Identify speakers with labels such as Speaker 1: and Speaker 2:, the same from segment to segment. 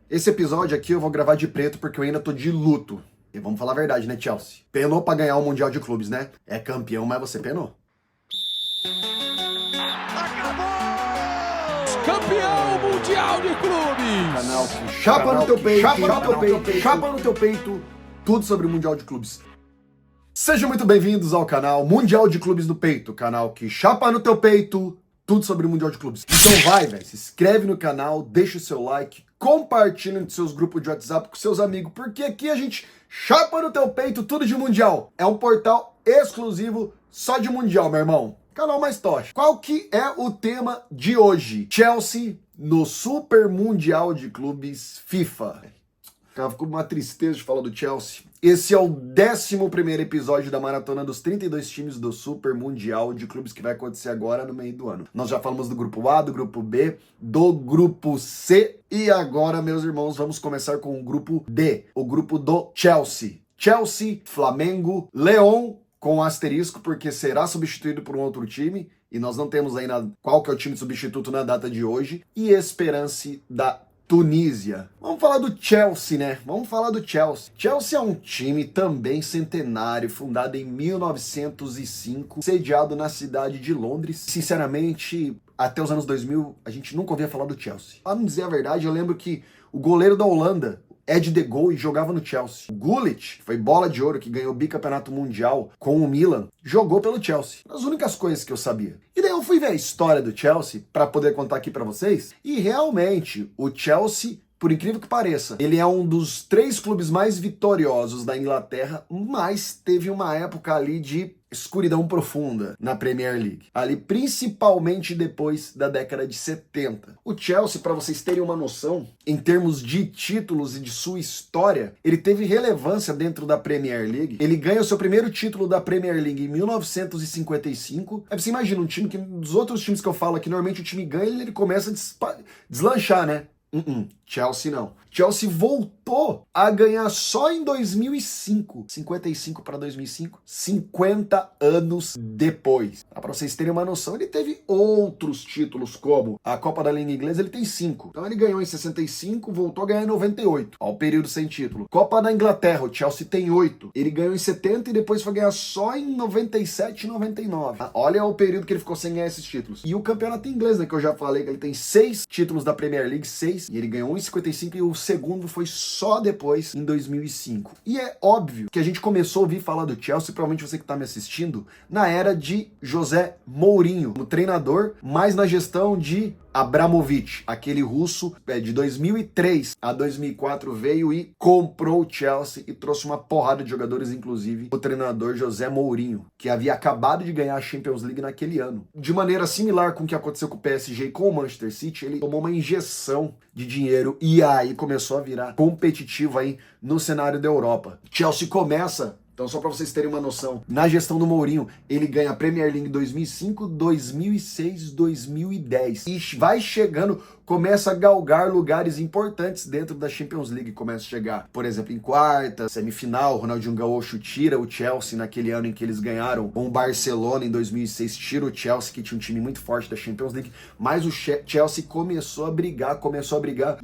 Speaker 1: Esse episódio aqui eu vou gravar de preto porque eu ainda tô de luto. E vamos falar a verdade, né, Chelsea? Penou pra ganhar o Mundial de Clubes, né? É campeão, mas você penou.
Speaker 2: Campeão mundial de clubes!
Speaker 1: Canal que chapa no teu peito, chapa no teu peito, tudo sobre o Mundial de Clubes. Sejam muito bem-vindos ao canal Mundial de Clubes do Peito, canal que chapa no teu peito, tudo sobre o Mundial de Clubes. Então vai, velho, se inscreve no canal, deixa o seu like, compartilha nos seus grupos de WhatsApp com seus amigos, porque aqui a gente chapa no teu peito tudo de Mundial. É um portal exclusivo só de Mundial, meu irmão. Canal mais tocha. Qual que é o tema de hoje? Chelsea no Super Mundial de Clubes FIFA. Cara, ficou uma tristeza de falar do Chelsea. Esse é o 11º episódio da maratona dos 32 times do Super Mundial de Clubes que vai acontecer agora no meio do ano. Nós já falamos do grupo A, do grupo B, do grupo C e agora, meus irmãos, vamos começar com o grupo D, o grupo do Chelsea. Chelsea, Flamengo, León, com asterisco, porque será substituído por um outro time, e nós não temos ainda qual que é o time substituto na data de hoje, e Esperance da Tunísia. Vamos falar do Chelsea, né? Vamos falar do Chelsea. Chelsea é um time também centenário, fundado em 1905, sediado na cidade de Londres. Sinceramente, até os anos 2000, a gente nunca ouvia falar do Chelsea. Pra não dizer a verdade, eu lembro que o goleiro da Holanda, Ed de Goey, jogava no Chelsea. O Gullit, que foi bola de ouro, que ganhou o bicampeonato mundial com o Milan, jogou pelo Chelsea. As únicas coisas que eu sabia. E daí eu fui ver a história do Chelsea para poder contar aqui para vocês. E realmente, o Chelsea, por incrível que pareça, ele é um dos 3 clubes mais vitoriosos da Inglaterra, mas teve uma época ali de escuridão profunda na Premier League. Ali, principalmente depois da década de 70. O Chelsea, para vocês terem uma noção, em termos de títulos e de sua história, ele teve relevância dentro da Premier League. Ele ganha o seu primeiro título da Premier League em 1955. Aí você imagina um time que, dos outros times que eu falo aqui, normalmente o time ganha e ele começa a deslanchar, né? Chelsea não. Chelsea voltou a ganhar só em 2005. 55 para 2005, 50 anos depois. Para vocês terem uma noção, ele teve outros títulos, como a Copa da Liga Inglesa, ele tem 5. Então ele ganhou em 65, voltou a ganhar em 98. Ó, o período sem título. Copa da Inglaterra, o Chelsea tem 8. Ele ganhou em 70 e depois foi ganhar só em 97 e 99. Olha o período que ele ficou sem ganhar esses títulos. E o campeonato inglês, né, que eu já falei, que ele tem 6 títulos da Premier League, 6. E ele ganhou em 55 e o segundo foi só depois, em 2005. E é óbvio que a gente começou a ouvir falar do Chelsea, provavelmente você que está me assistindo, na era de José Mourinho, como treinador, mas na gestão de Abramovich, aquele russo de 2003 a 2004 veio e comprou o Chelsea e trouxe uma porrada de jogadores, inclusive o treinador José Mourinho, que havia acabado de ganhar a Champions League naquele ano. De maneira similar com o que aconteceu com o PSG e com o Manchester City, ele tomou uma injeção de dinheiro e aí começou a virar competitivo aí no cenário da Europa. Chelsea começa... Então, só para vocês terem uma noção, na gestão do Mourinho, ele ganha a Premier League 2005, 2006, 2010. E vai chegando, começa a galgar lugares importantes dentro da Champions League. Começa a chegar, por exemplo, em quarta, semifinal, o Ronaldinho Gaúcho tira o Chelsea naquele ano em que eles ganharam com o Barcelona em 2006, tira o Chelsea, que tinha um time muito forte da Champions League, mas o Chelsea começou a brigar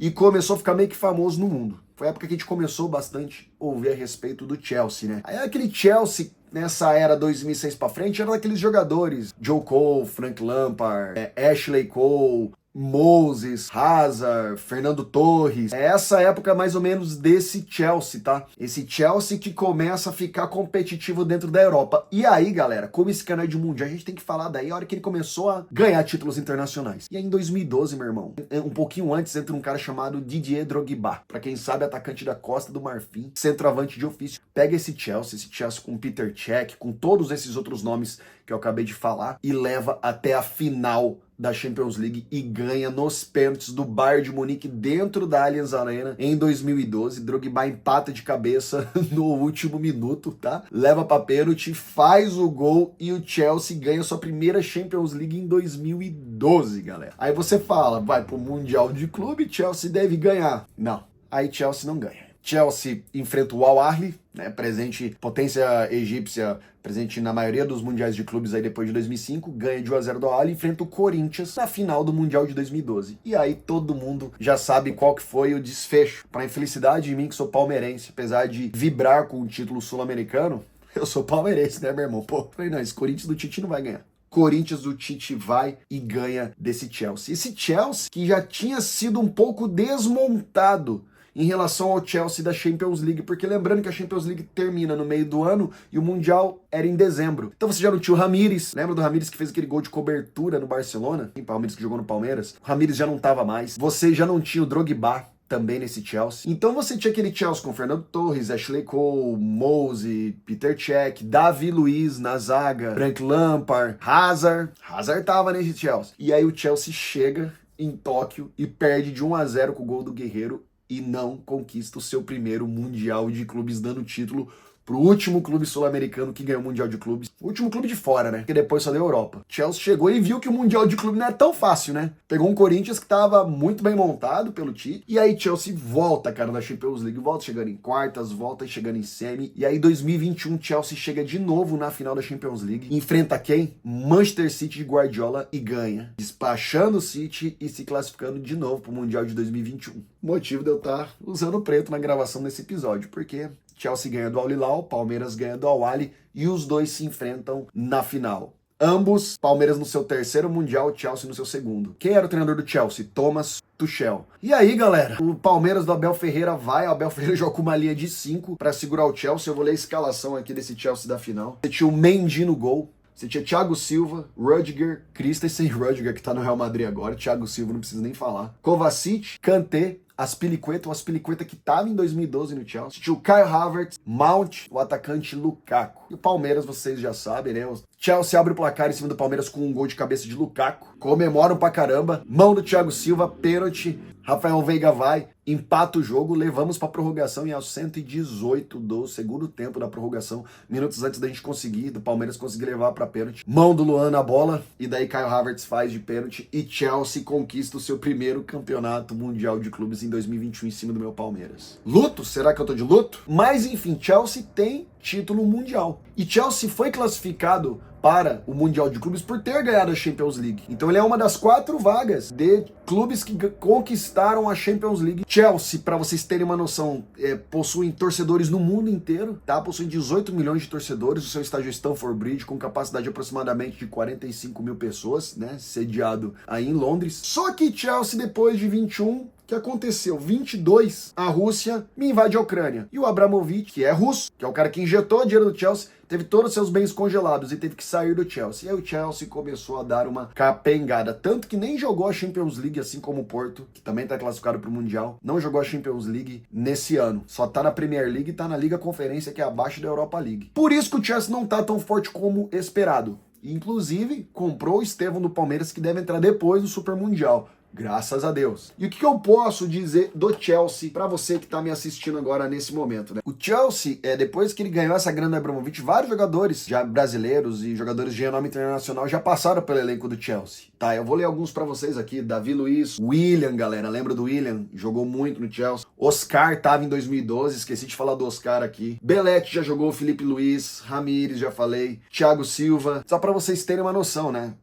Speaker 1: e começou a ficar meio que famoso no mundo. Foi a época que a gente começou bastante a ouvir a respeito do Chelsea, né? Aí aquele Chelsea, nessa era 2006 pra frente, era daqueles jogadores, Joe Cole, Frank Lampard, Ashley Cole, Moses, Hazard, Fernando Torres. É essa época mais ou menos desse Chelsea, tá? Esse Chelsea que começa a ficar competitivo dentro da Europa. E aí, galera, como esse canal é de mundial, a gente tem que falar daí a hora que ele começou a ganhar títulos internacionais. E aí em 2012, meu irmão, um pouquinho antes, entra um cara chamado Didier Drogba. Pra quem sabe, atacante da Costa do Marfim, centroavante de ofício. Pega esse Chelsea com Peter Cech, com todos esses outros nomes que eu acabei de falar, e leva até a final da Champions League e ganha nos pênaltis do Bayern de Munique dentro da Allianz Arena em 2012. Drogba empata de cabeça no último minuto, tá? Leva pra pênalti, faz o gol e o Chelsea ganha sua primeira Champions League em 2012, galera. Aí você fala, vai pro Mundial de Clube, Chelsea deve ganhar. Não, aí Chelsea não ganha. Chelsea enfrenta o Al Ahly, né, presente, potência egípcia, presente na maioria dos mundiais de clubes aí depois de 2005, ganha de 1-0 do Al Ahly, enfrenta o Corinthians na final do Mundial de 2012. E aí todo mundo já sabe qual que foi o desfecho. Para infelicidade de mim, que sou palmeirense, apesar de vibrar com o título sul-americano, eu sou palmeirense, né, meu irmão? Pô, falei, não, esse Corinthians do Tite não vai ganhar. Corinthians do Tite vai e ganha desse Chelsea. Esse Chelsea que já tinha sido um pouco desmontado em relação ao Chelsea da Champions League, porque lembrando que a Champions League termina no meio do ano e o Mundial era em dezembro. Então você já não tinha o Ramires, lembra do Ramires que fez aquele gol de cobertura no Barcelona? O Ramires que jogou no Palmeiras. O Ramires já não tava mais. Você já não tinha o Drogba também nesse Chelsea. Então você tinha aquele Chelsea com Fernando Torres, Ashley Cole, Mose, Peter Cech, Davi Luiz na zaga, Frank Lampard, Hazard. Hazard tava nesse Chelsea. E aí o Chelsea chega em Tóquio e perde de 1-0 com o gol do Guerreiro e não conquista o seu primeiro Mundial de Clubes, dando título pro último clube sul-americano que ganhou o Mundial de Clubes. O último clube de fora, né? Que depois só deu Europa. Chelsea chegou e viu que o Mundial de Clube não é tão fácil, né? Pegou um Corinthians que tava muito bem montado pelo Tite. E aí Chelsea volta, cara, da Champions League. Volta chegando em quartas, volta chegando em semi. E aí 2021 Chelsea chega de novo na final da Champions League. Enfrenta quem? Manchester City de Guardiola e ganha. Despachando o City e se classificando de novo pro Mundial de 2021. Motivo de eu estar usando preto na gravação desse episódio, porque Chelsea ganha do Al Hilal, Palmeiras ganha do Al Ahly e os dois se enfrentam na final. Ambos, Palmeiras no seu terceiro Mundial, Chelsea no seu segundo. Quem era o treinador do Chelsea? Thomas Tuchel. E aí, galera, o Palmeiras do Abel Ferreira vai, o Abel Ferreira joga com uma linha de 5 para segurar o Chelsea. Eu vou ler a escalação aqui desse Chelsea da final. Você tinha o Mendy no gol. Você tinha Thiago Silva, Rudiger, Christensen, Rudiger que tá no Real Madrid agora, Thiago Silva não precisa nem falar, Kovacic, Kanté, Azpilicueta, o Azpilicueta que tava em 2012 no Chelsea, tinha o Kai Havertz, Mount, o atacante Lukaku. E o Palmeiras, vocês já sabem, né? O Chelsea abre o placar em cima do Palmeiras com um gol de cabeça de Lukaku, comemoram pra caramba, mão do Thiago Silva, pênalti, Rafael Veiga vai, empata o jogo, levamos pra prorrogação e aos 118 do segundo tempo da prorrogação, minutos antes da gente conseguir, do Palmeiras conseguir levar pra pênalti. Mão do Luan na bola, e daí Kai Havertz faz de pênalti e Chelsea conquista o seu primeiro campeonato mundial de clubes em 2021 em cima do meu Palmeiras. Luto? Será que eu tô de luto? Mas enfim, Chelsea tem título mundial. E Chelsea foi classificado para o Mundial de Clubes por ter ganhado a Champions League. Então ele é uma das 4 vagas de clubes que conquistaram a Champions League. Chelsea, para vocês terem uma noção, possuem torcedores no mundo inteiro, tá? Possuem 18 milhões de torcedores. O seu estádio Stamford Bridge, com capacidade de aproximadamente de 45 mil pessoas, né? Sediado aí em Londres. Só que Chelsea, depois de 21... que aconteceu? 22, a Rússia me invade a Ucrânia. E o Abramovich, que é russo, que é o cara que injetou dinheiro do Chelsea, teve todos os seus bens congelados e teve que sair do Chelsea. E aí o Chelsea começou a dar uma capengada. Tanto que nem jogou a Champions League, assim como o Porto, que também tá classificado pro Mundial. Não jogou a Champions League nesse ano. Só tá na Premier League e tá na Liga Conferência, que é abaixo da Europa League. Por isso que o Chelsea não tá tão forte como esperado. Inclusive, comprou o Estevão do Palmeiras, que deve entrar depois do Super Mundial. Graças a Deus. E o que eu posso dizer do Chelsea para você que tá me assistindo agora nesse momento, né? O Chelsea, depois que ele ganhou essa grana do Abramovich, vários jogadores já brasileiros e jogadores de renome internacional já passaram pelo elenco do Chelsea. Tá, eu vou ler alguns para vocês aqui. Davi Luiz, William, galera, lembra do William? Jogou muito no Chelsea. Oscar tava em 2012, esqueci de falar do Oscar aqui. Belete já jogou, Felipe Luiz, Ramires, já falei, Thiago Silva. Só para vocês terem uma noção, né?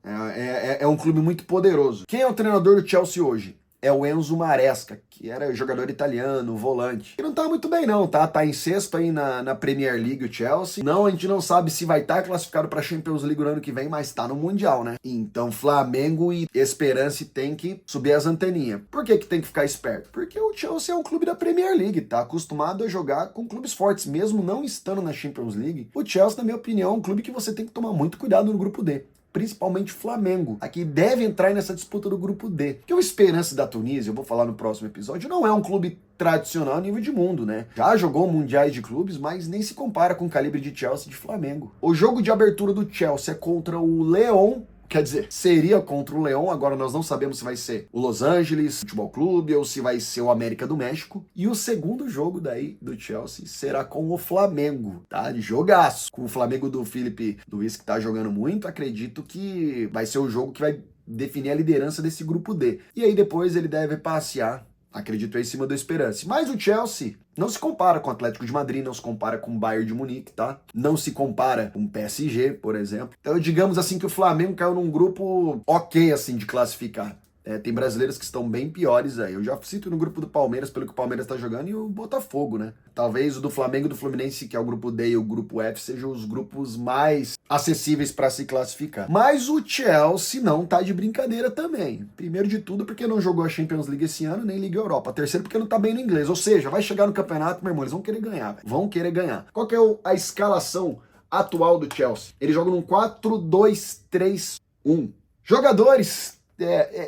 Speaker 1: É um clube muito poderoso. Quem é o treinador do Chelsea hoje? É o Enzo Maresca, que era jogador italiano, volante. E não tá muito bem não, tá? Tá em sexto aí na Premier League o Chelsea. Não, a gente não sabe se vai estar classificado pra Champions League no ano que vem, mas tá no Mundial, né? Então Flamengo e Esperance tem que subir as anteninhas. Por que tem que ficar esperto? Porque o Chelsea é um clube da Premier League, tá acostumado a jogar com clubes fortes, mesmo não estando na Champions League. O Chelsea, na minha opinião, é um clube que você tem que tomar muito cuidado no grupo D. Principalmente Flamengo, aqui deve entrar nessa disputa do grupo D. Porque o Esperance da Tunísia, eu vou falar no próximo episódio, não é um clube tradicional a nível de mundo, né? Já jogou mundiais de clubes, mas nem se compara com o calibre de Chelsea e de Flamengo. O jogo de abertura do Chelsea é contra o Lyon. Quer dizer, seria contra o León, agora nós não sabemos se vai ser o Los Angeles Futebol Clube ou se vai ser o América do México. E o segundo jogo daí do Chelsea será com o Flamengo, tá? De jogaço. Com o Flamengo do Felipe Luiz, que tá jogando muito, acredito que vai ser o jogo que vai definir a liderança desse grupo D. E aí depois ele deve passear Acredito aí em cima do Esperance. Mas o Chelsea não se compara com o Atlético de Madrid, não se compara com o Bayern de Munique, tá? Não se compara com o PSG, por exemplo. Então, digamos assim que o Flamengo caiu num grupo ok, assim, de classificar. Tem brasileiros que estão bem piores aí. Eu já cito no grupo do Palmeiras, pelo que o Palmeiras tá jogando, e o Botafogo, né? Talvez o do Flamengo e do Fluminense, que é o grupo D e o grupo F, sejam os grupos mais acessíveis para se classificar. Mas o Chelsea não tá de brincadeira também. Primeiro de tudo, porque não jogou a Champions League esse ano, nem Liga Europa. Terceiro, porque não tá bem no inglês. Ou seja, vai chegar no campeonato, meu irmão, eles vão querer ganhar. Vão querer ganhar. Qual que é a escalação atual do Chelsea? Eles jogam num 4-2-3-1. Jogadores...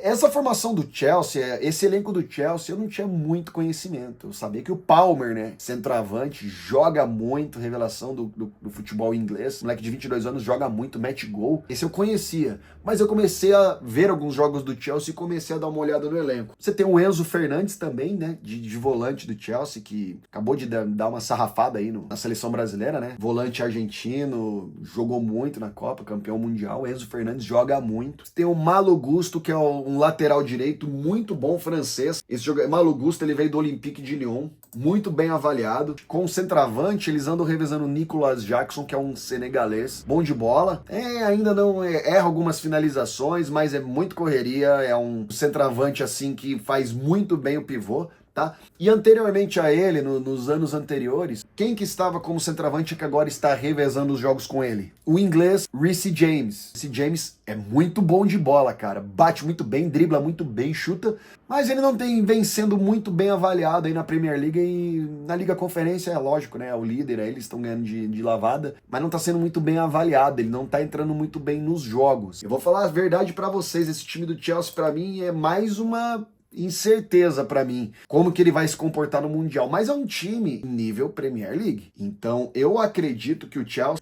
Speaker 1: essa formação do Chelsea, esse elenco do Chelsea, eu não tinha muito conhecimento. Eu sabia que o Palmer, né, centroavante, joga muito, revelação do futebol inglês. O moleque de 22 anos joga muito, mete gol. Esse eu conhecia. Mas eu comecei a ver alguns jogos do Chelsea e comecei a dar uma olhada no elenco. Você tem o Enzo Fernandes também, né, de volante do Chelsea, que acabou de dar uma sarrafada aí na seleção brasileira, né? Volante argentino, jogou muito na Copa, campeão mundial. O Enzo Fernandes joga muito. Tem o Malo Gusto, que é um lateral direito muito bom francês. Esse jogador, Malo Gusto, ele veio do Olympique de Lyon, muito bem avaliado. Com o centroavante, eles andam revezando o Nicolas Jackson, que é um senegalês, bom de bola. Ainda não erra algumas finalizações, mas é muito correria, é um centroavante assim que faz muito bem o pivô. Tá? E anteriormente a ele, nos anos anteriores, quem que estava como centroavante que agora está revezando os jogos com ele? O inglês Reece James. Reece James é muito bom de bola, cara. Bate muito bem, dribla muito bem, chuta, mas ele não vem sendo muito bem avaliado aí na Premier League e na Liga Conferência, é lógico, né? É o líder, aí eles estão ganhando de lavada, mas não tá sendo muito bem avaliado, ele não tá entrando muito bem nos jogos. Eu vou falar a verdade pra vocês, esse time do Chelsea pra mim é mais uma incerteza pra mim, como que ele vai se comportar no Mundial, mas é um time nível Premier League, então eu acredito que o Chelsea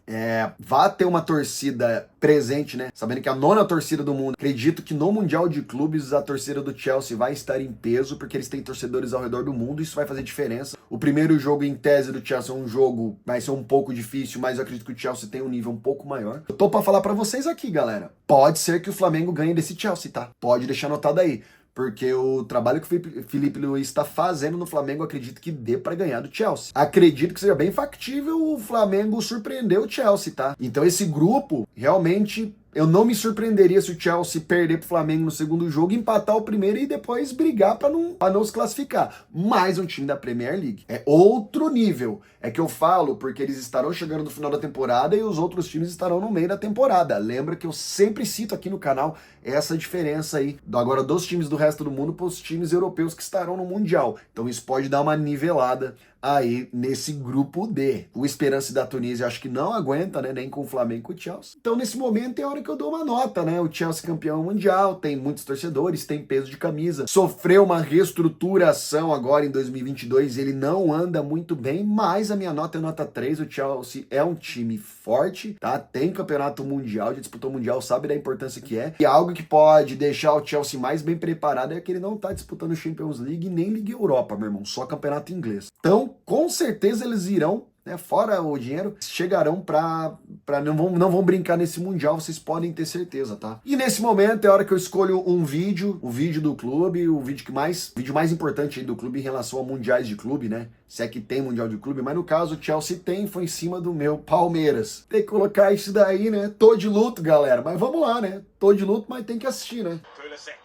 Speaker 1: vai ter uma torcida presente, né, sabendo que a 9ª torcida do mundo, acredito que no Mundial de Clubes a torcida do Chelsea vai estar em peso, porque eles têm torcedores ao redor do mundo, isso vai fazer diferença. O primeiro jogo em tese do Chelsea é um jogo, vai ser um pouco difícil, mas eu acredito que o Chelsea tem um nível um pouco maior. Eu tô pra falar pra vocês aqui, galera, pode ser que o Flamengo ganhe desse Chelsea, tá? Pode deixar anotado aí. Porque o trabalho que o Felipe Luiz está fazendo no Flamengo, acredito que dê para ganhar do Chelsea. Acredito que seja bem factível o Flamengo surpreender o Chelsea, tá? Então esse grupo, realmente, eu não me surpreenderia se o Chelsea perder pro Flamengo no segundo jogo, empatar o primeiro e depois brigar para não se classificar. Mais um time da Premier League. É outro nível. É que eu falo porque eles estarão chegando no final da temporada e os outros times estarão no meio da temporada. Lembra que eu sempre cito aqui no canal essa diferença aí agora dos times do resto do mundo para os times europeus que estarão no Mundial. Então isso pode dar uma nivelada aí nesse grupo D. O Esperance da Tunísia acho que não aguenta, né, nem com o Flamengo e com o Chelsea. Então nesse momento é a hora que eu dou uma nota, né? O Chelsea campeão mundial, tem muitos torcedores, tem peso de camisa, sofreu uma reestruturação agora em 2022, ele não anda muito bem, mas a minha nota é nota 3, o Chelsea é um time forte, tá? Tem campeonato mundial, já disputou o mundial, sabe da importância que é. E algo que pode deixar o Chelsea mais bem preparado é que ele não tá disputando Champions League nem Liga Europa, meu irmão, só campeonato inglês. Então, com certeza eles irão, né, fora o dinheiro, chegarão pra não vão brincar nesse Mundial, vocês podem ter certeza, tá? E nesse momento é a hora que eu escolho um vídeo, o vídeo do clube, o vídeo mais importante aí do clube em relação a mundiais de clube, né? Se é que tem Mundial de Clube, mas no caso o Chelsea foi em cima do meu Palmeiras. Tem que colocar isso daí, né? Tô de luto, galera, mas vamos lá, né? Tô de luto, mas tem que assistir, né?
Speaker 3: Pulisic,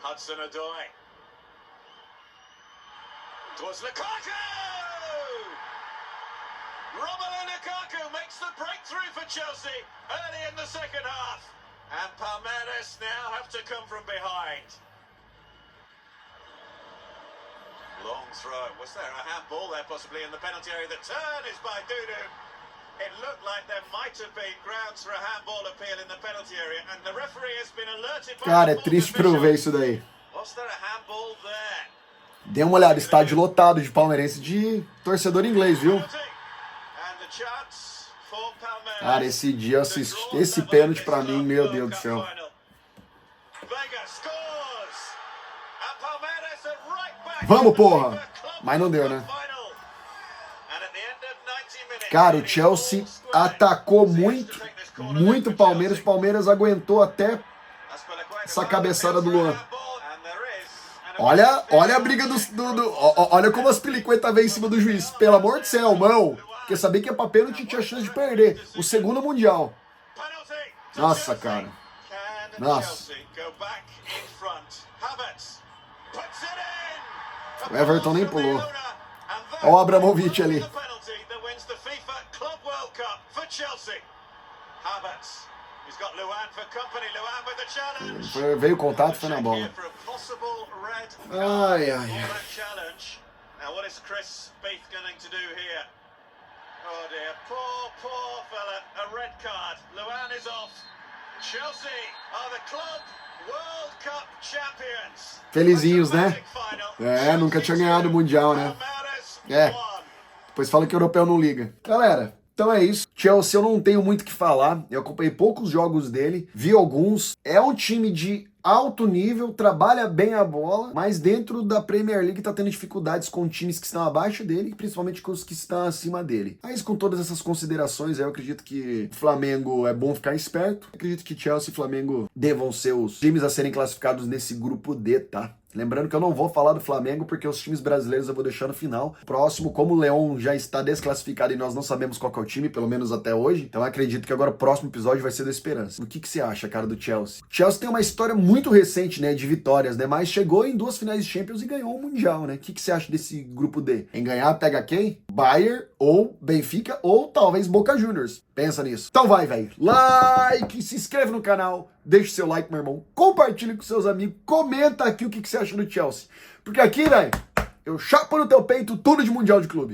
Speaker 3: Hudson-Odoi, towards Lukaku! Romelu Lukaku makes the breakthrough for Chelsea early in the second half. And Palmeiras now have to come from behind. Long throw. Was there a handball there possibly in the penalty area? The turn is by Dudu. It looked like there might have been grounds for a handball appeal in the penalty area. And the referee has been alerted by
Speaker 1: Cara, é triste pra eu ver isso daí.
Speaker 3: Was there a handball there?
Speaker 1: Dê uma olhada, estádio lotado de palmeirense de torcedor inglês, viu? Cara, esse dia eu assisti, esse pênalti pra mim, meu Deus do céu. Vamos, porra! Mas não deu, né? Cara, o Chelsea atacou muito o Palmeiras aguentou até essa cabeçada do Luan. Olha a briga olha como as pelicuetas vêm em cima do juiz. Pelo amor de céu, mão. Porque sabia que é pra pênalti, tinha chance de perder. O segundo mundial. Nossa, cara. Nossa. O Everton nem pulou. Olha o Abramovich ali. Veio o contato, foi na bola. Ai, ai, ai.
Speaker 3: Oh dear, poor fella, a red card. Luan is off. Chelsea are the club World Cup champions.
Speaker 1: Felizinhos, né? É, nunca tinha ganhado o Mundial, né? É. Depois fala que o europeu não liga. Galera, então é isso. Chelsea eu não tenho muito o que falar. Eu acompanhei poucos jogos dele, vi alguns. É um time de alto nível, trabalha bem a bola, mas dentro da Premier League tá tendo dificuldades com times que estão abaixo dele, principalmente com os que estão acima dele. Mas com todas essas considerações, eu acredito que o Flamengo é bom ficar esperto. Eu acredito que Chelsea e Flamengo devam ser os times a serem classificados nesse grupo D, tá? Lembrando que eu não vou falar do Flamengo porque os times brasileiros eu vou deixar no final. Próximo, como o Leão já está desclassificado e nós não sabemos qual que é o time, pelo menos até hoje, então eu acredito que agora o próximo episódio vai ser do Esperança. O que você acha, cara, do Chelsea? O Chelsea tem uma história muito recente, né, de vitórias, né, mas chegou em 2 finais de Champions e ganhou o Mundial, né? O que você acha desse grupo D? Em ganhar, pega quem? Bayern ou Benfica ou talvez Boca Juniors. Pensa nisso. Então vai, velho. Like, se inscreve no canal, deixa o seu like, meu irmão. Compartilha com seus amigos, comenta aqui o que você acha do Chelsea. Porque aqui, velho, eu chapo no teu peito tudo de Mundial de Clube.